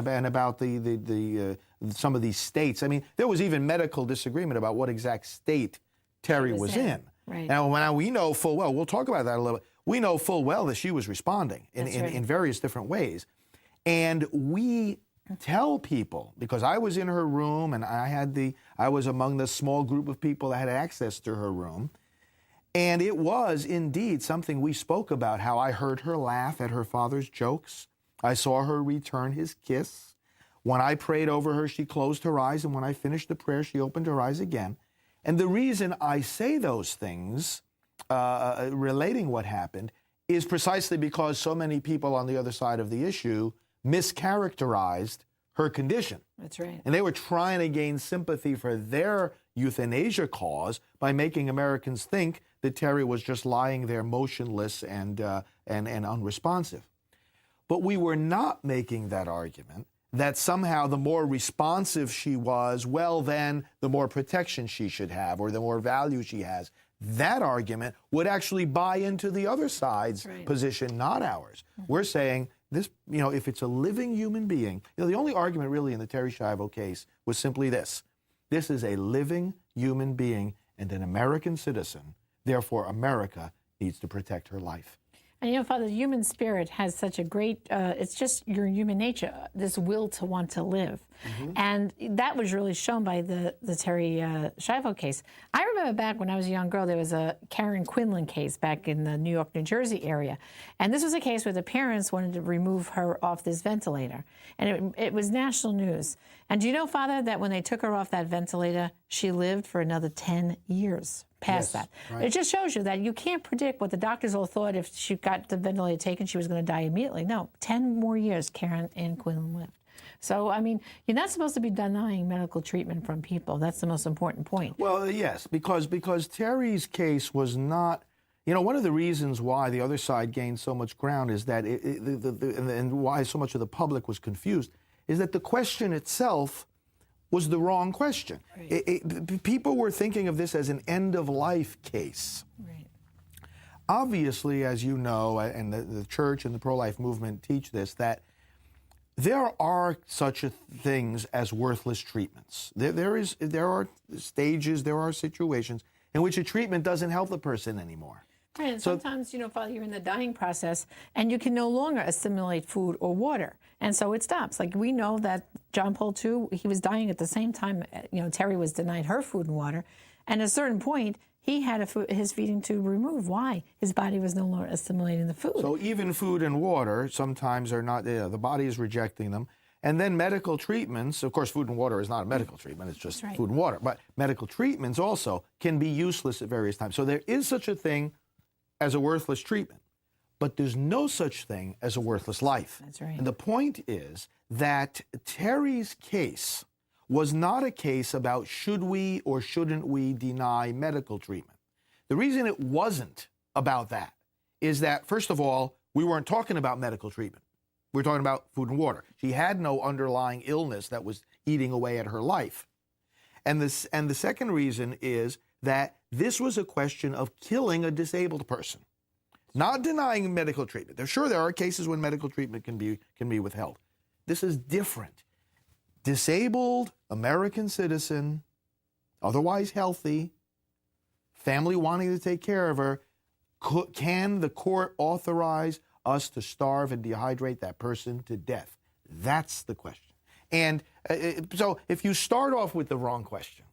and about some of these states. I mean, there was even medical disagreement about what exact state Terry was in. Right. Now we know full well, we'll talk about that a little bit, we know full well that she was responding in various different ways. And we tell people, because I was in her room and I was among the small group of people that had access to her room, and it was indeed something we spoke about, how I heard her laugh at her father's jokes. I saw her return his kiss. When I prayed over her, she closed her eyes, and when I finished the prayer, she opened her eyes again. And the reason I say those things, relating what happened, is precisely because so many people on the other side of the issue mischaracterized her condition. That's right. And they were trying to gain sympathy for their euthanasia cause by making Americans think that Terry was just lying there motionless and unresponsive. But we were not making that argument that somehow the more responsive she was, well, then the more protection she should have or the more value she has. That argument would actually buy into the other side's position, not ours. We're saying this, if it's a living human being, the only argument really in the Terry Schiavo case was simply this. This is a living human being and an American citizen. Therefore, America needs to protect her life. And Father, the human spirit has such a great, it's just your human nature, this will to want to live. Mm-hmm. And that was really shown by the Terry Schiavo case. I remember back when I was a young girl, there was a Karen Quinlan case back in the New York, New Jersey area. And this was a case where the parents wanted to remove her off this ventilator. And it was national news. And do you know, Father, that when they took her off that ventilator, she lived for another 10 years. Past that. Right. It just shows you that you can't predict what the doctors all thought if she got the ventilator taken, she was going to die immediately. No, 10 more years Karen and Quinlan lived. So, I mean, you're not supposed to be denying medical treatment from people. That's the most important point. Well, yes, because Terry's case was not, one of the reasons why the other side gained so much ground is that, and why so much of the public was confused, is that the question itself was the wrong question. Right. People were thinking of this as an end-of-life case. Right. Obviously, as you know, and the church and the pro-life movement teach this, that there are such things as worthless treatments. There are stages, there are situations in which a treatment doesn't help the person anymore. Right, and sometimes, Father, you're in the dying process, and you can no longer assimilate food or water, and so it stops. Like, we know that John Paul II, he was dying at the same time, Terry was denied her food and water, and at a certain point, he had his feeding tube removed. Why? His body was no longer assimilating the food. So even food and water sometimes are not, the body is rejecting them. And then medical treatments, of course, food and water is not a medical treatment, it's just food and water, but medical treatments also can be useless at various times. So there is such a thing as a worthless treatment, but there's no such thing as a worthless life. That's right. And the point is that Terry's case was not a case about should we or shouldn't we deny medical treatment. The reason it wasn't about that is that, first of all, we weren't talking about medical treatment. We were talking about food and water. She had no underlying illness that was eating away at her life. And the second reason is that this was a question of killing a disabled person, not denying medical treatment. There are cases when medical treatment can be withheld. This is different. Disabled American citizen, otherwise healthy, family wanting to take care of her, can the court authorize us to starve and dehydrate that person to death? That's the question. And so if you start off with the wrong question,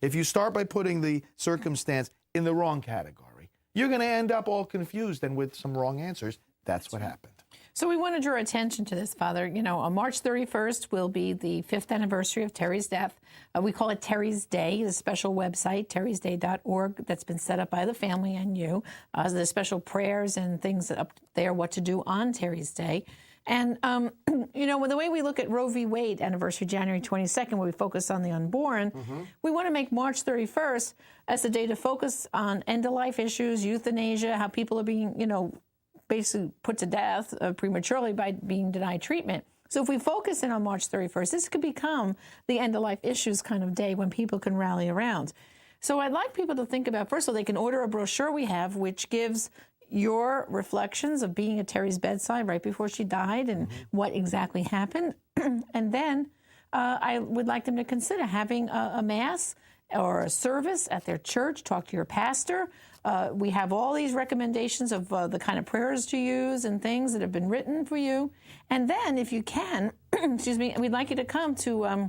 if you start by putting the circumstance in the wrong category, you're going to end up all confused and with some wrong answers. That's what happened. So we want to draw attention to this, Father. On March 31st will be the 5th anniversary of Terry's death. We call it Terry's Day, a special website, terrysday.org, that's been set up by the family and you. There's special prayers and things up there, what to do on Terry's Day. And, the way we look at Roe v. Wade anniversary, January 22nd, where we focus on the unborn, we want to make March 31st as a day to focus on end-of-life issues, euthanasia, how people are being, basically put to death prematurely by being denied treatment. So if we focus in on March 31st, this could become the end-of-life issues kind of day when people can rally around. So I'd like people to think about, first of all, they can order a brochure we have, which gives your reflections of being at Terry's bedside right before she died and what exactly happened. And then I would like them to consider having a mass or a service at their church. Talk to your pastor. We have all these recommendations of the kind of prayers to use and things that have been written for you. And then, if you can, excuse me, we'd like you to come to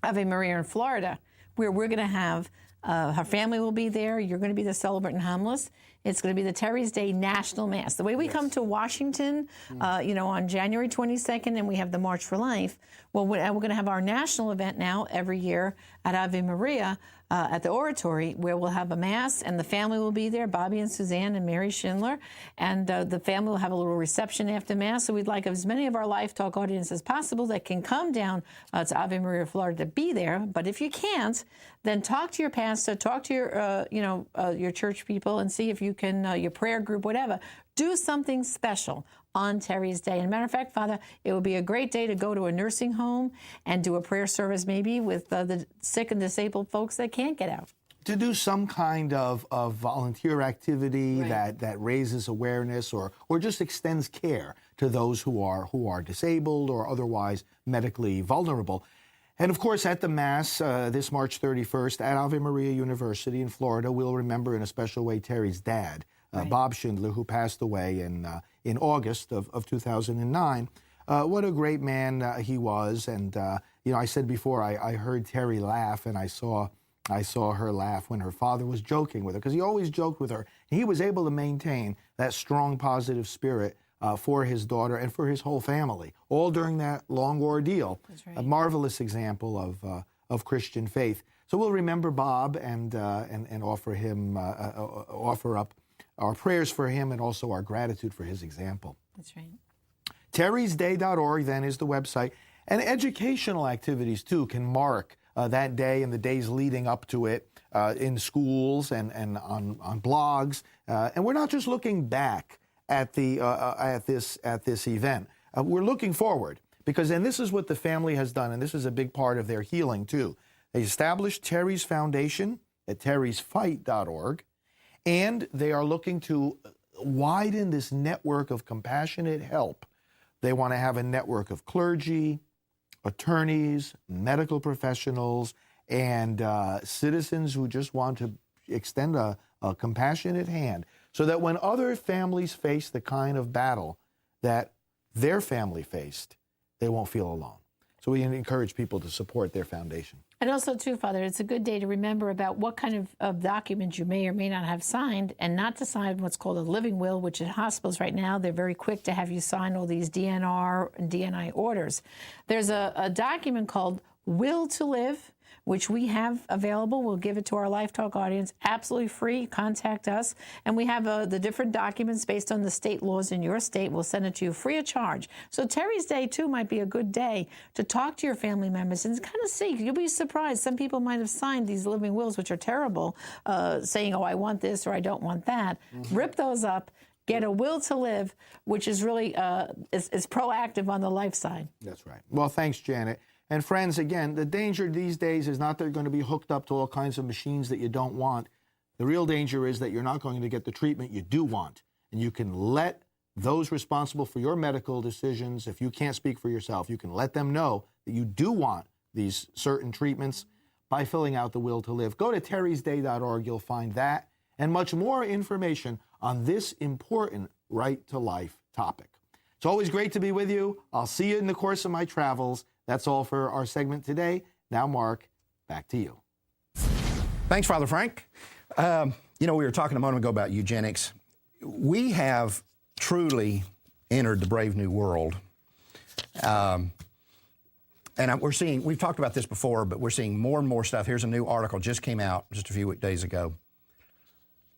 Ave Maria in Florida, where we're going to have her family will be there. You're going to be the celebrant and homeless. It's going to be the Terry's Day National Mass. The way we come to Washington, on January 22nd, and we have the March for Life. Well, we're going to have our national event now every year at Ave Maria at the Oratory, where we'll have a Mass, and the family will be there, Bobby and Suzanne and Mary Schindler, and the family will have a little reception after Mass. So we'd like as many of our LifeTalk audience as possible that can come down to Ave Maria, Florida to be there. But if you can't, then talk to your pastor, talk to your church people, and see if you can, your prayer group, whatever. Do something special on Terry's Day. And a matter of fact, Father, it would be a great day to go to a nursing home and do a prayer service maybe with the sick and disabled folks that can't get out. To do some kind of volunteer activity that raises awareness or just extends care to those who are disabled or otherwise medically vulnerable. And of course, at the Mass this March 31st at Ave Maria University in Florida, we'll remember in a special way Terry's dad, Bob Schindler, who passed away in August of 2009. What a great man he was. And, I said before, I heard Terry laugh, and I saw her laugh when her father was joking with her, because he always joked with her. He was able to maintain that strong, positive spirit for his daughter and for his whole family, all during that long ordeal. That's right. A marvelous example of Christian faith. So we'll remember Bob and offer him offer up our prayers for him and also our gratitude for his example. That's right. terrysday.org then is the website. And educational activities, too, can mark that day and the days leading up to it in schools and on blogs. And we're not just looking back at this event. We're looking forward, because, and this is what the family has done, and this is a big part of their healing, too. They established Terry's Foundation at terrysfight.org, and they are looking to widen this network of compassionate help. They want to have a network of clergy, attorneys, medical professionals, and citizens who just want to extend a compassionate hand, so that when other families face the kind of battle that their family faced, they won't feel alone. So we encourage people to support their foundation. And also, too, Father, it's a good day to remember about what kind of documents you may or may not have signed, and not to sign what's called a living will, which at hospitals right now, they're very quick to have you sign all these DNR and DNI orders. There's a document called Will to Live, which we have available. We'll give it to our LifeTalk audience absolutely free. Contact us. And we have the different documents based on the state laws in your state. We'll send it to you free of charge. So Terry's Day, too, might be a good day to talk to your family members and kind of see. You'll be surprised. Some people might have signed these living wills, which are terrible, saying, oh, I want this or I don't want that. Mm-hmm. Rip those up. Get a will to live, which is really is proactive on the life side. That's right. Well, thanks, Janet. And friends, again, the danger these days is not that you're going to be hooked up to all kinds of machines that you don't want. The real danger is that you're not going to get the treatment you do want. And you can let those responsible for your medical decisions, if you can't speak for yourself, you can let them know that you do want these certain treatments by filling out the will to live. Go to terrysday.org. You'll find that and much more information on this important right to life topic. It's always great to be with you. I'll see you in the course of my travels. That's all for our segment today. Now, Mark, back to you. Thanks, Father Frank. We were talking a moment ago about eugenics. We have truly entered the brave new world. And we're seeing, we've talked about this before, but we're seeing more and more stuff. Here's a new article, just came out just a few days ago,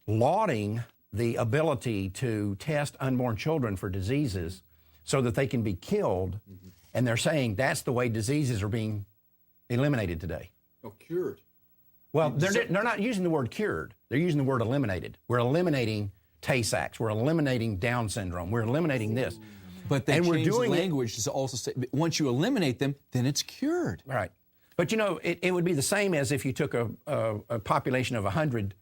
lauding the ability to test unborn children for diseases so that they can be killed. Mm-hmm. And they're saying that's the way diseases are being eliminated today. Oh, cured. Well, they're not using the word cured. They're using the word eliminated. We're eliminating Tay-Sachs. We're eliminating Down syndrome. We're eliminating this. But they changed the language to also say, once you eliminate them, then it's cured. Right. But, it would be the same as if you took a population of 100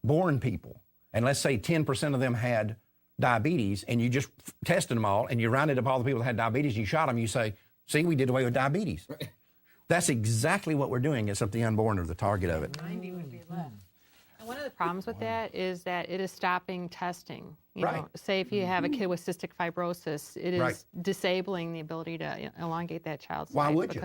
born people, and let's say 10% of them had diabetes, and you just tested them all, and you rounded up all the people that had diabetes, you shot them, you say, See, we did away with diabetes. Right. That's exactly what we're doing, except the unborn are the target of it. 90 would be less. And one of the problems with that is that it is stopping testing. You know, say if you have a kid with cystic fibrosis, it is disabling the ability to elongate that child's life. Why would you?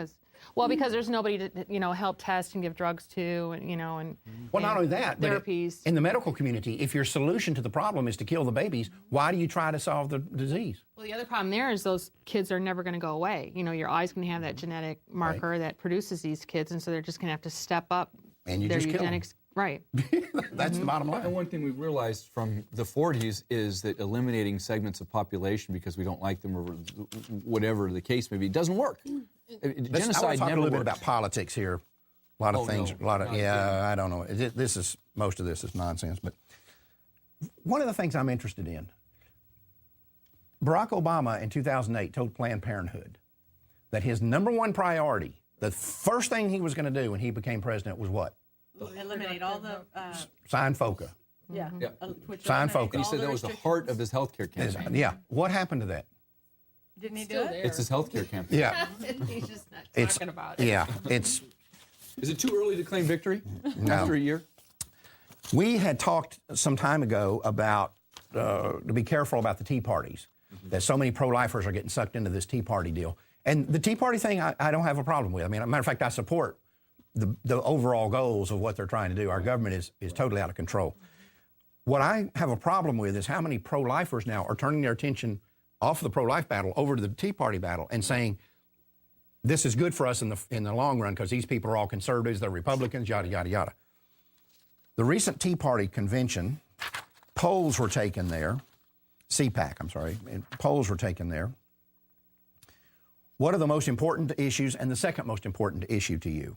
Well, because there's nobody to, help test and give drugs to, and well, not only that, therapies. But in the medical community, if your solution to the problem is to kill the babies, why do you try to solve the disease? Well, the other problem there is those kids are never going to go away. You're always going to have that genetic marker that produces these kids, and so they're just going to have to step up and their just eugenics. Right. That's the bottom line. And one thing we realized from the 40s is that eliminating segments of population because we don't like them or whatever the case may be doesn't work. Genocide I want to talk never a little bit works. about politics here. A lot of things. No, a lot of I don't know. Most of this is nonsense. But one of the things I'm interested in, Barack Obama in 2008 told Planned Parenthood that his number one priority, the first thing he was going to do when he became president was what? Eliminate all the Sign FOCA. Sign FOCA. He said that was the heart of his healthcare campaign. Yeah. What happened to that? Didn't he do it? It's his healthcare campaign. Yeah. He's just not talking about it. Yeah. It's. Is it too early to claim victory after a year? We had talked some time ago about to be careful about the Tea Parties, that so many pro-lifers are getting sucked into this Tea Party deal. And the Tea Party thing, I don't have a problem with. I mean, as a matter of fact, I support the overall goals of what they're trying to do. Our government is totally out of control. What I have a problem with is how many pro-lifers now are turning their attention off the pro-life battle over to the Tea Party battle and saying, this is good for us in the long run because these people are all conservatives, they're Republicans, yada, yada, yada. The recent Tea Party convention, polls were taken there, CPAC, I'm sorry, polls were taken there. What are the most important issues and the second most important issue to you?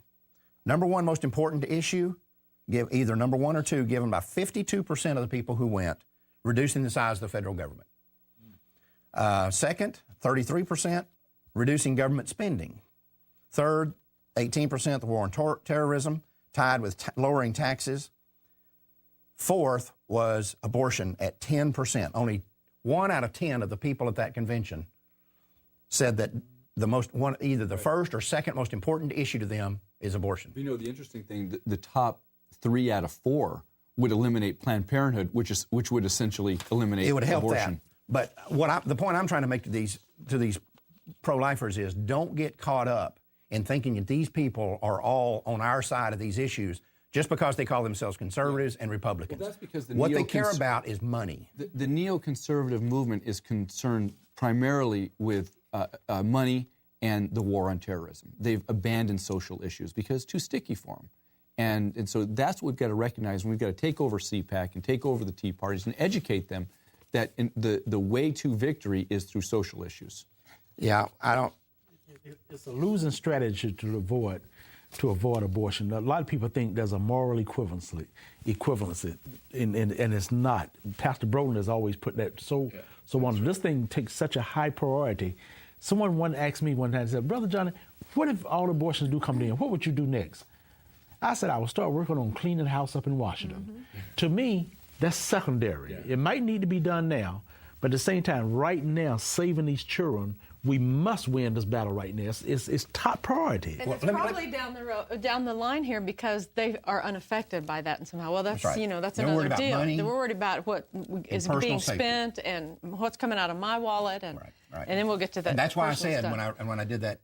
Number one most important issue, give either number one or two, given by 52% of the people who went, reducing the size of the federal government. Second, 33%, reducing government spending. Third, 18%, the war on terrorism, tied with lowering taxes. Fourth was abortion at 10%. Only 1 out of 10 of the people at that convention said that either the first or second most important issue to them is abortion. The interesting thing, the top 3 out of 4 would eliminate Planned Parenthood, which would essentially eliminate it would help abortion. That. But the point I'm trying to make to these pro-lifers is don't get caught up in thinking that these people are all on our side of these issues just because they call themselves conservatives and Republicans. Well, that's because what they care about is money. The neoconservative movement is concerned primarily with money and the war on terrorism. They've abandoned social issues because it's too sticky for them. And so that's what we've got to recognize. We've got to take over CPAC and take over the Tea Parties and educate them that the way to victory is through social issues. Yeah, I don't. It's a losing strategy to avoid abortion. A lot of people think there's a moral equivalency, and it's not. Pastor Broden has always put that so on. This thing takes such a high priority. Someone asked me one time, said, "Brother Johnny, what if all abortions do come in? What would you do next?" I said, "I would start working on cleaning the house up in Washington." Mm-hmm. To me, that's secondary. Yeah. It might need to be done now, but at the same time, right now, saving these children, we must win this battle right now. It's top priority. And it's probably down the line here because they are unaffected by that and somehow. Well, that's right. That's They're another deal. Money, they're worried about what is being spent and what's coming out of my wallet, and then we'll get to that. And that's why I said when I did that